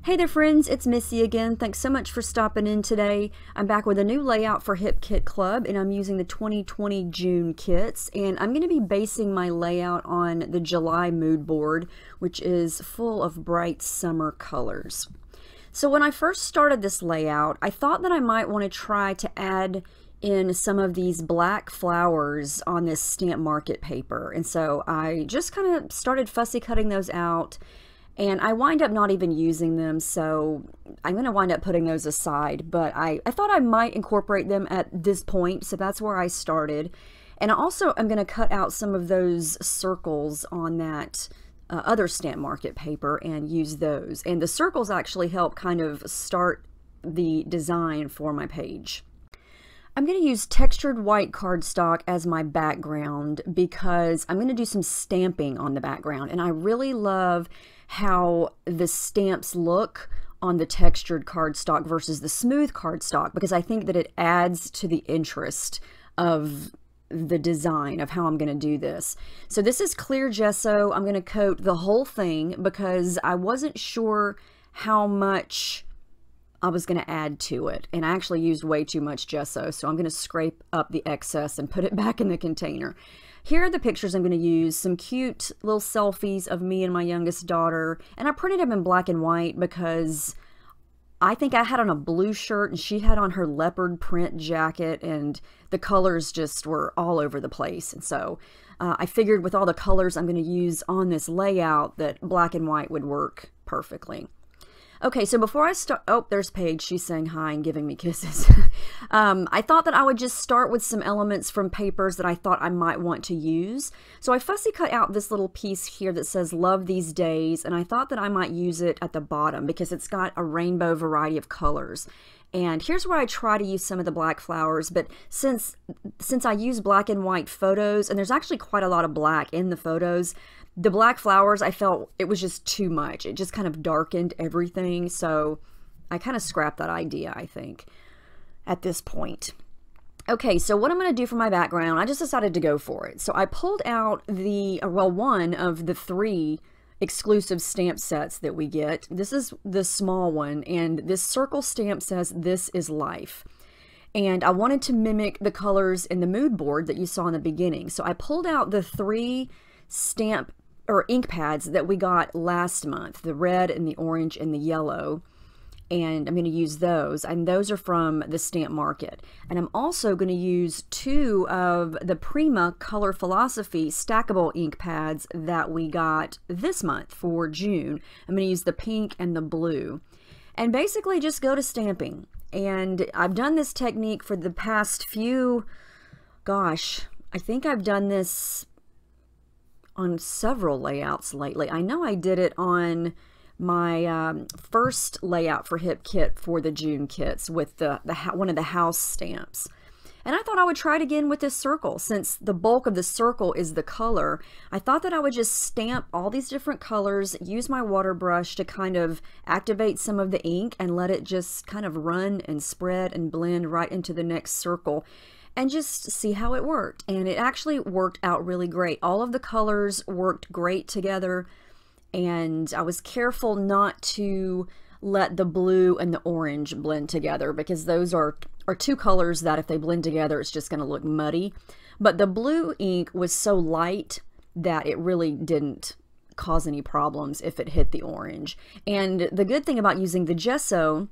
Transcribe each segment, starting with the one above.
Hey there friends, it's Missy again. Thanks so much for stopping in today. I'm back with a new layout for Hip Kit Club and I'm using the 2020 June kits, and I'm going to be basing my layout on the July Moodboard, which is full of bright summer colors. So when I first started this layout, I thought that I might want to try to add in some of these black flowers on this stamp market paper, and so I just kind of started fussy cutting those out. And I wind up not even using them, so I'm going to wind up putting those aside. But I thought I might incorporate them at this point, so that's where I started. And I also am going to cut out some of those circles on that other stamp market paper and use those. And the circles actually help kind of start the design for my page. I'm going to use textured white cardstock as my background because I'm going to do some stamping on the background, and I really love how the stamps look on the textured cardstock versus the smooth cardstock, because I think that it adds to the interest of the design of how I'm going to do this. So this is clear gesso. I'm going to coat the whole thing because I wasn't sure how much I was going to add to it, and I actually used way too much gesso, so I'm going to scrape up the excess and put it back in the container. Here are the pictures I'm going to use, some cute little selfies of me and my youngest daughter, and I printed them in black and white because I think I had on a blue shirt and she had on her leopard print jacket, and the colors just were all over the place. And so I figured with all the colors I'm going to use on this layout that black and white would work perfectly. Okay, so before I start, oh, there's Paige. She's saying hi and giving me kisses. I thought that I would just start with some elements from papers that I thought I might want to use. So I fussy cut out this little piece here that says "Love These Days," and I thought that I might use it at the bottom because it's got a rainbow variety of colors. And here's where I try to use some of the black flowers, but since I use black and white photos, and there's actually quite a lot of black in the photos, the black flowers, I felt it was just too much. It just kind of darkened everything, so I kind of scrapped that idea, I think, at this point. Okay, so what I'm going to do for my background, I just decided to go for it. So I pulled out one of the 3 exclusive stamp sets that we get. This is the small one, and this circle stamp says "This is Life." And I wanted to mimic the colors in the mood board that you saw in the beginning. So I pulled out the 3 stamp or ink pads that we got last month, the red and the orange and the yellow, and I'm going to use those, and those are from the stamp market. And I'm also going to use 2 of the Prima Color Philosophy stackable ink pads that we got this month for June. I'm going to use the pink and the blue, and basically just go to stamping. And I've done this technique for the past few, gosh, I think I've done this on several layouts lately. I know I did it on my first layout for Hip Kit for the June kits with one of the house stamps. And I thought I would try it again with this circle. Since the bulk of the circle is the color, I thought that I would just stamp all these different colors, use my water brush to kind of activate some of the ink and let it just kind of run and spread and blend right into the next circle, and just see how it worked. And it actually worked out really great. All of the colors worked great together, and I was careful not to let the blue and the orange blend together because those are 2 colors that if they blend together it's just going to look muddy. But the blue ink was so light that it really didn't cause any problems if it hit the orange. And the good thing about using the gesso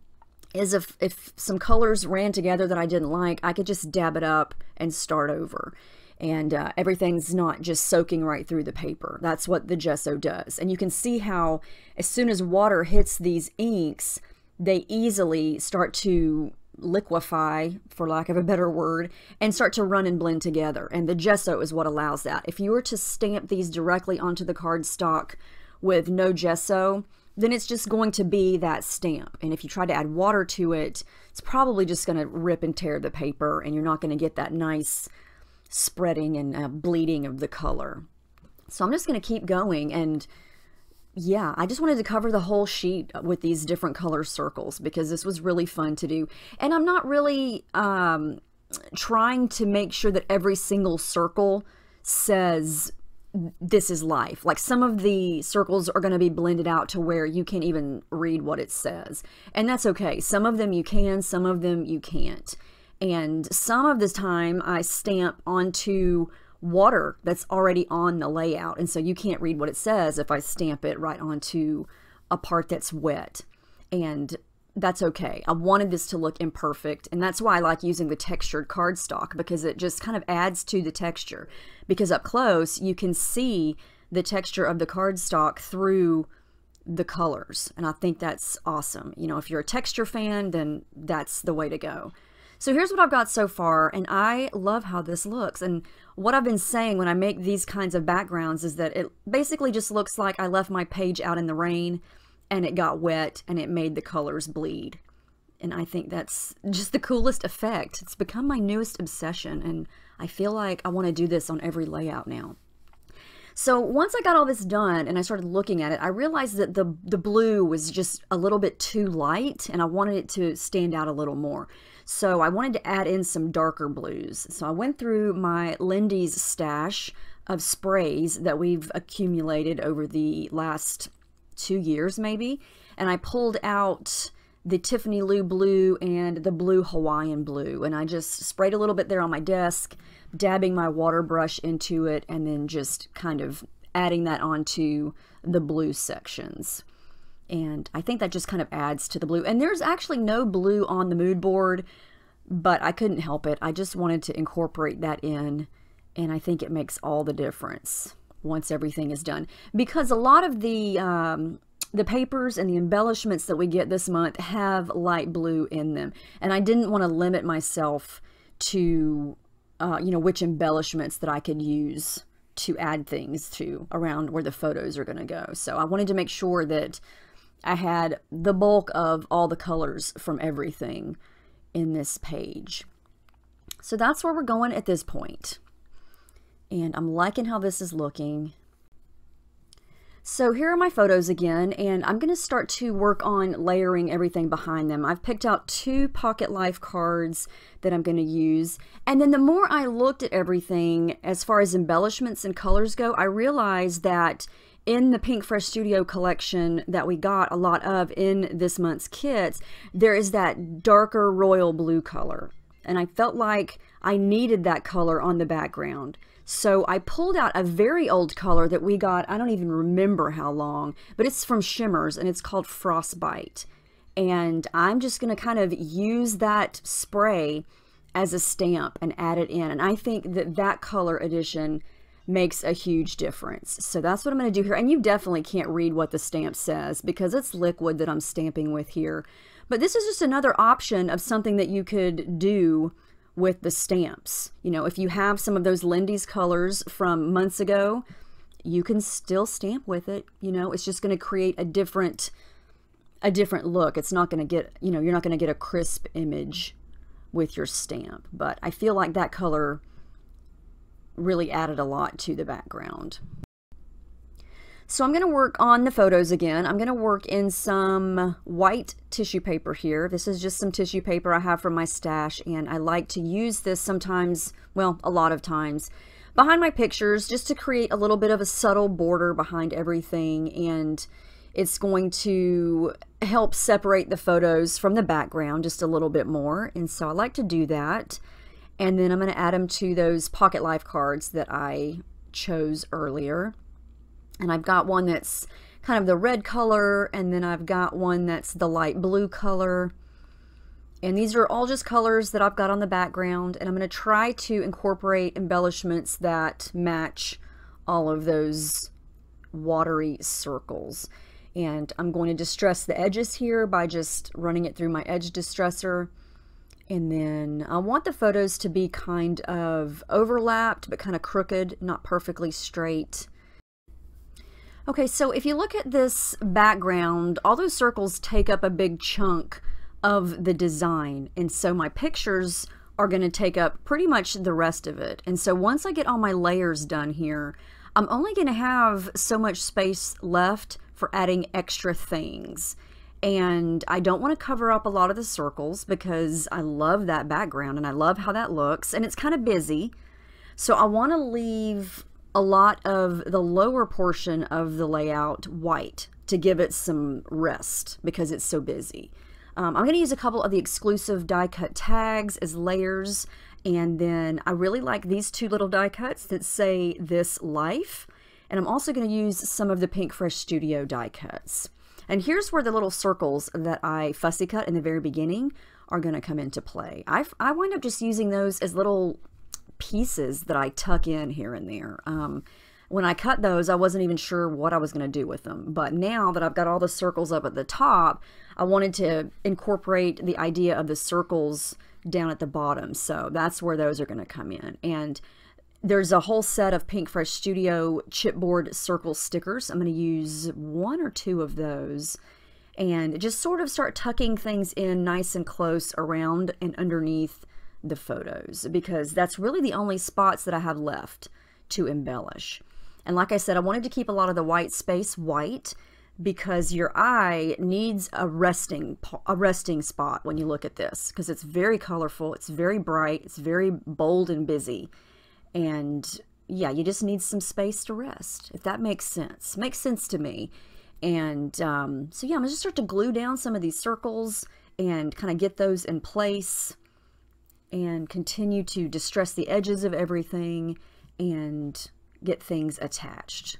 is if some colors ran together that I didn't like, I could just dab it up and start over. And everything's not just soaking right through the paper. That's what the gesso does. And you can see how as soon as water hits these inks, they easily start to liquefy, for lack of a better word, and start to run and blend together. And the gesso is what allows that. If you were to stamp these directly onto the cardstock with no gesso, then it's just going to be that stamp. And if you try to add water to it, it's probably just going to rip and tear the paper, and you're not going to get that nice spreading and bleeding of the color. So I'm just going to keep going, and yeah, I just wanted to cover the whole sheet with these different color circles because this was really fun to do. And I'm not really trying to make sure that every single circle says this is life. Like some of the circles are going to be blended out to where you can't even read what it says. And that's okay. Some of them you can, some of them you can't. And some of the time I stamp onto water that's already on the layout. And so you can't read what it says if I stamp it right onto a part that's wet. And that's okay. I wanted this to look imperfect, and that's why I like using the textured cardstock, because it just kind of adds to the texture. Because up close, you can see the texture of the cardstock through the colors, and I think that's awesome. You know, if you're a texture fan, then that's the way to go. So here's what I've got so far, and I love how this looks. And what I've been saying when I make these kinds of backgrounds is that it basically just looks like I left my page out in the rain, and it got wet and it made the colors bleed. And I think that's just the coolest effect. It's become my newest obsession, and I feel like I want to do this on every layout now. So once I got all this done and I started looking at it, I realized that the blue was just a little bit too light, and I wanted it to stand out a little more. So I wanted to add in some darker blues. So I went through my Lindy's stash of sprays that we've accumulated over the last 2 years maybe, and I pulled out the Tiffany Lou blue and the blue Hawaiian blue, and I just sprayed a little bit there on my desk, dabbing my water brush into it, and then just kind of adding that onto the blue sections. And I think that just kind of adds to the blue. And there's actually no blue on the mood board, but I couldn't help it. I just wanted to incorporate that in, and I think it makes all the difference once everything is done, because a lot of the papers and the embellishments that we get this month have light blue in them, and I didn't want to limit myself to you know, which embellishments that I could use to add things to around where the photos are going to go. So I wanted to make sure that I had the bulk of all the colors from everything in this page. So that's where we're going at this point. And I'm liking how this is looking. So here are my photos again, and I'm going to start to work on layering everything behind them. I've picked out 2 Pocket Life cards that I'm going to use, and then the more I looked at everything as far as embellishments and colors go, I realized that in the Pink Fresh Studio collection that we got a lot of in this month's kits, there is that darker royal blue color, and I felt like I needed that color on the background. So I pulled out a very old color that we got, I don't even remember how long, but it's from Shimmers, and it's called Frostbite. And I'm just going to kind of use that spray as a stamp and add it in. And I think that that color addition makes a huge difference. So that's what I'm going to do here. And you definitely can't read what the stamp says because it's liquid that I'm stamping with here. But this is just another option of something that you could do with the stamps. You know, if you have some of those Lindy's colors from months ago, you can still stamp with it. You know, it's just going to create a different look. It's not going to get, you know, you're not going to get a crisp image with your stamp. But I feel like that color really added a lot to the background. So I'm going to work on the photos again. I'm going to work in some white tissue paper here. This is just some tissue paper I have from my stash, and I like to use this sometimes, well, a lot of times, behind my pictures just to create a little bit of a subtle border behind everything, and it's going to help separate the photos from the background just a little bit more, and so I like to do that. And then I'm going to add them to those Pocket Life cards that I chose earlier. And I've got one that's kind of the red color, and then I've got one that's the light blue color. And these are all just colors that I've got on the background, and I'm going to try to incorporate embellishments that match all of those watery circles. And I'm going to distress the edges here by just running it through my edge distresser. And then I want the photos to be kind of overlapped, but kind of crooked, not perfectly straight. Okay, so if you look at this background, all those circles take up a big chunk of the design. And so my pictures are going to take up pretty much the rest of it. And so once I get all my layers done here, I'm only going to have so much space left for adding extra things. And I don't want to cover up a lot of the circles because I love that background and I love how that looks, and it's kind of busy. So I want to leave a lot of the lower portion of the layout white to give it some rest because it's so busy. I'm going to use a couple of the exclusive die cut tags as layers, and then I really like these two little die cuts that say "This Life," and I'm also going to use some of the Pink Fresh Studio die cuts. And here's where the little circles that I fussy cut in the very beginning are going to come into play. I wind up just using those as little pieces that I tuck in here and there. When I cut those, I wasn't even sure what I was going to do with them. But now that I've got all the circles up at the top, I wanted to incorporate the idea of the circles down at the bottom. So that's where those are going to come in. And there's a whole set of Pink Fresh Studio chipboard circle stickers. I'm going to use 1 or 2 of those and just sort of start tucking things in nice and close around and underneath the photos, because that's really the only spots that I have left to embellish. And like I said, I wanted to keep a lot of the white space white because your eye needs a resting spot when you look at this, because it's very colorful, it's very bright, it's very bold and busy. And yeah, you just need some space to rest, if that makes sense. Makes sense to me. And so yeah, I'm going to start to glue down some of these circles and kind of get those in place and continue to distress the edges of everything and get things attached.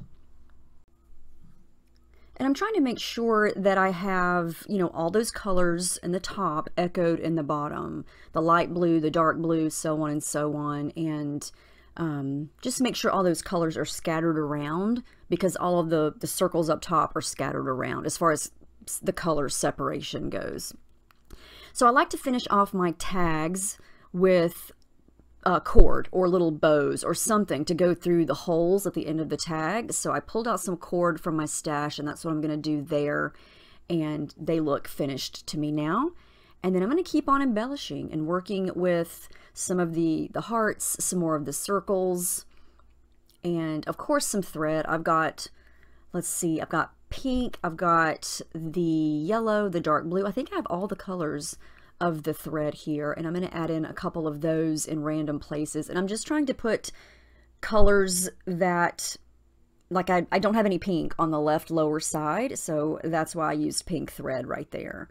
And I'm trying to make sure that I have, you know, all those colors in the top echoed in the bottom, the light blue, the dark blue, so on and so on. And just make sure all those colors are scattered around, because all of the circles up top are scattered around as far as the color separation goes. So I like to finish off my tags with cord or little bows or something to go through the holes at the end of the tag. So I pulled out some cord from my stash, and that's what I'm going to do there. And they look finished to me now. And then I'm going to keep on embellishing and working with some of the hearts, some more of the circles, and of course some thread. I've got, let's see, I've got pink, I've got the yellow, the dark blue. I think I have all the colors of the thread here, and I'm going to add in a couple of those in random places. And I'm just trying to put colors that, like I don't have any pink on the left lower side, so that's why I used pink thread right there.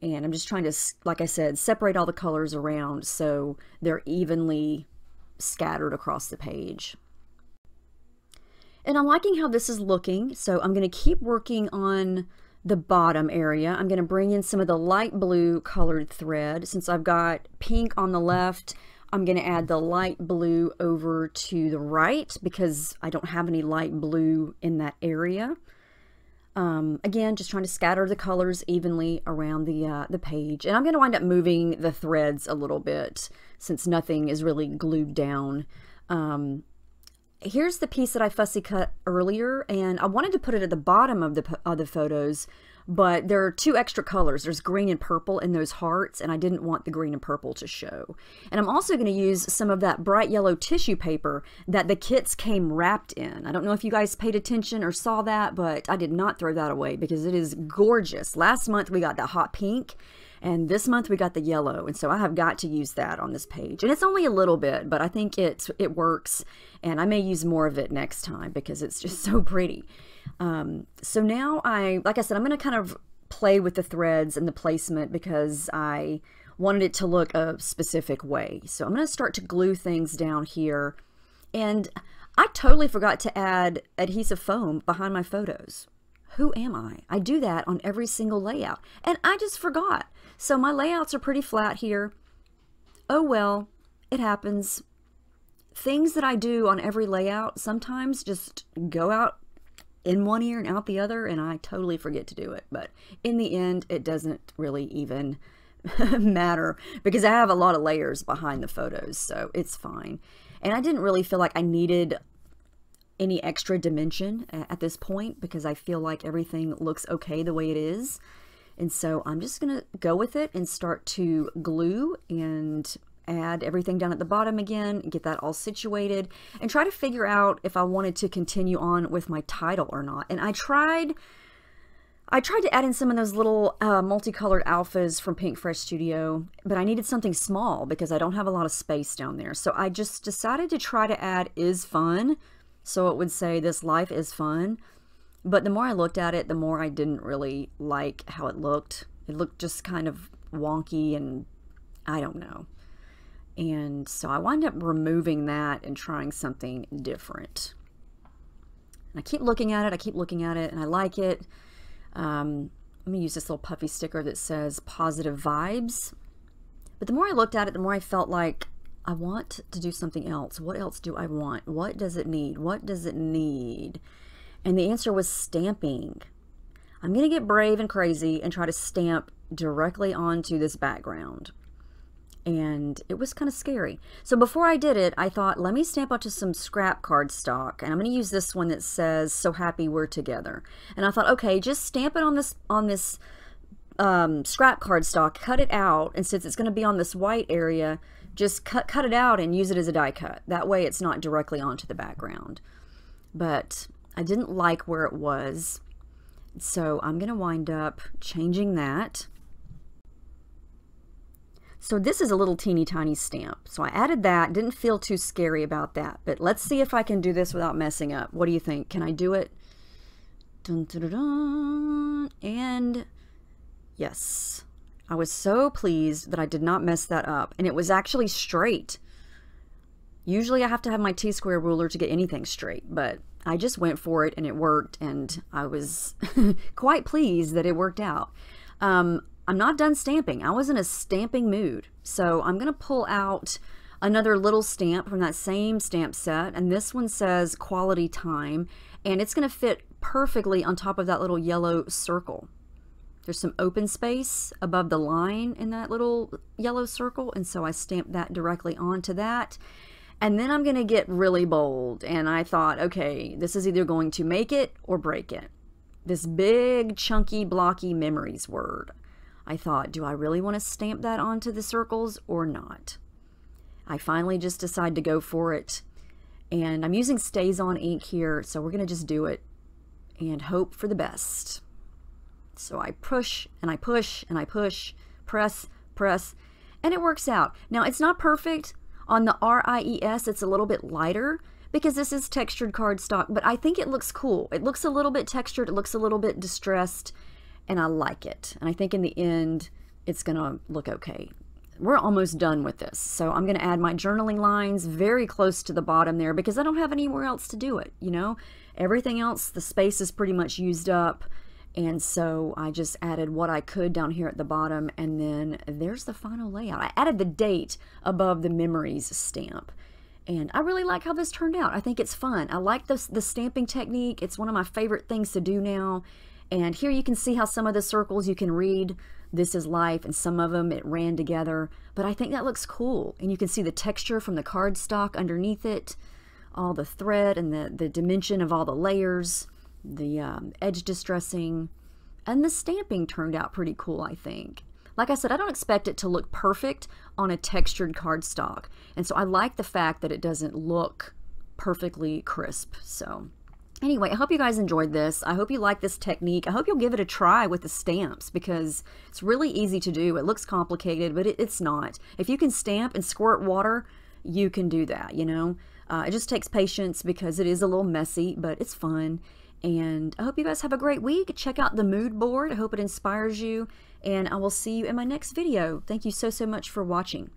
And I'm just trying to, like I said, separate all the colors around so they're evenly scattered across the page. And I'm liking how this is looking, so I'm going to keep working on the bottom area. I'm going to bring in some of the light blue colored thread. Since I've got pink on the left, I'm going to add the light blue over to the right because I don't have any light blue in that area. Again, just trying to scatter the colors evenly around the page. And I'm going to wind up moving the threads a little bit since nothing is really glued down. Here's the piece that I fussy cut earlier, and I wanted to put it at the bottom of the photos, but there are 2 extra colors. There's green and purple in those hearts, and I didn't want the green and purple to show. And I'm also going to use some of that bright yellow tissue paper that the kits came wrapped in. I don't know if you guys paid attention or saw that, but I did not throw that away because it is gorgeous. Last month we got the hot pink, and this month we got the yellow, and so I have got to use that on this page. And it's only a little bit, but I think it works, and I may use more of it next time because it's just so pretty. So now like I said, I'm going to kind of play with the threads and the placement because I wanted it to look a specific way. So I'm going to start to glue things down here, and I totally forgot to add adhesive foam behind my photos. Who am I? I do that on every single layout, and I just forgot. So my layouts are pretty flat here. Oh well, it happens. Things that I do on every layout sometimes just go out in one ear and out the other, and I totally forget to do it. But in the end, it doesn't really even matter because I have a lot of layers behind the photos, so it's fine. And I didn't really feel like I needed any extra dimension at this point because I feel like everything looks okay the way it is. And so I'm just going to go with it and start to glue and add everything down at the bottom again, get that all situated, and try to figure out if I wanted to continue on with my title or not. And I tried to add in some of those little multicolored alphas from Pink Fresh Studio, but I needed something small because I don't have a lot of space down there. So I just decided to try to add "is fun" So it would say, "This life is fun." But the more I looked at it, the more I didn't really like how it looked. It looked just kind of wonky and I don't know. And so I wind up removing that and trying something different. And I keep looking at it, and I like it. Let me use this little puffy sticker that says positive vibes. But the more I looked at it, the more I felt like I want to do something else. What else do I want? What does it need? What does it need? And the answer was stamping. I'm going to get brave and crazy and try to stamp directly onto this background. And it was kind of scary. So before I did it, I thought, let me stamp onto some scrap cardstock. And I'm going to use this one that says, "So happy we're together." And I thought, okay, just stamp it on this scrap cardstock, cut it out. And since it's going to be on this white area, just cut it out and use it as a die cut. That way it's not directly onto the background. But I didn't like where it was. So I'm going to wind up changing that. So this is a little teeny tiny stamp. So I added that, didn't feel too scary about that, but let's see if I can do this without messing up. What do you think? Can I do it? Dun, dun, dun, dun. And yes, I was so pleased that I did not mess that up. And it was actually straight. Usually I have to have my T-square ruler to get anything straight, but I just went for it and it worked, and I was quite pleased that it worked out. I'm not done stamping. I was in a stamping mood. So I'm going to pull out another little stamp from that same stamp set. And this one says "Quality Time." And it's going to fit perfectly on top of that little yellow circle. There's some open space above the line in that little yellow circle. And so I stamped that directly onto that. And then I'm going to get really bold. And I thought, okay, this is either going to make it or break it. This big, chunky, blocky memories word. I thought, do I really want to stamp that onto the circles or not? I finally just decided to go for it. And I'm using Stays On ink here, so we're going to just do it and hope for the best. So I push and I push and I push, press, press, and it works out. Now, it's not perfect. On the RIES, it's a little bit lighter because this is textured cardstock, but I think it looks cool. It looks a little bit textured, it looks a little bit distressed, and I like it. And I think in the end, it's gonna look okay. We're almost done with this. So I'm gonna add my journaling lines very close to the bottom there because I don't have anywhere else to do it, you know? Everything else, the space is pretty much used up. And so I just added what I could down here at the bottom, and then there's the final layout. I added the date above the memories stamp. And I really like how this turned out. I think it's fun. I like the stamping technique. It's one of my favorite things to do now. And here you can see how some of the circles you can read "This is Life," and some of them it ran together. But I think that looks cool. And you can see the texture from the cardstock underneath it, all the thread and the dimension of all the layers, the edge distressing, and the stamping turned out pretty cool, I think. Like I said, I don't expect it to look perfect on a textured cardstock. And so I like the fact that it doesn't look perfectly crisp. So anyway, I hope you guys enjoyed this. I hope you like this technique. I hope you'll give it a try with the stamps because it's really easy to do. It looks complicated, but it's not. If you can stamp and squirt water, you can do that, you know. It just takes patience because it is a little messy, but it's fun. And I hope you guys have a great week. Check out the mood board. I hope it inspires you. And I will see you in my next video. Thank you so much for watching.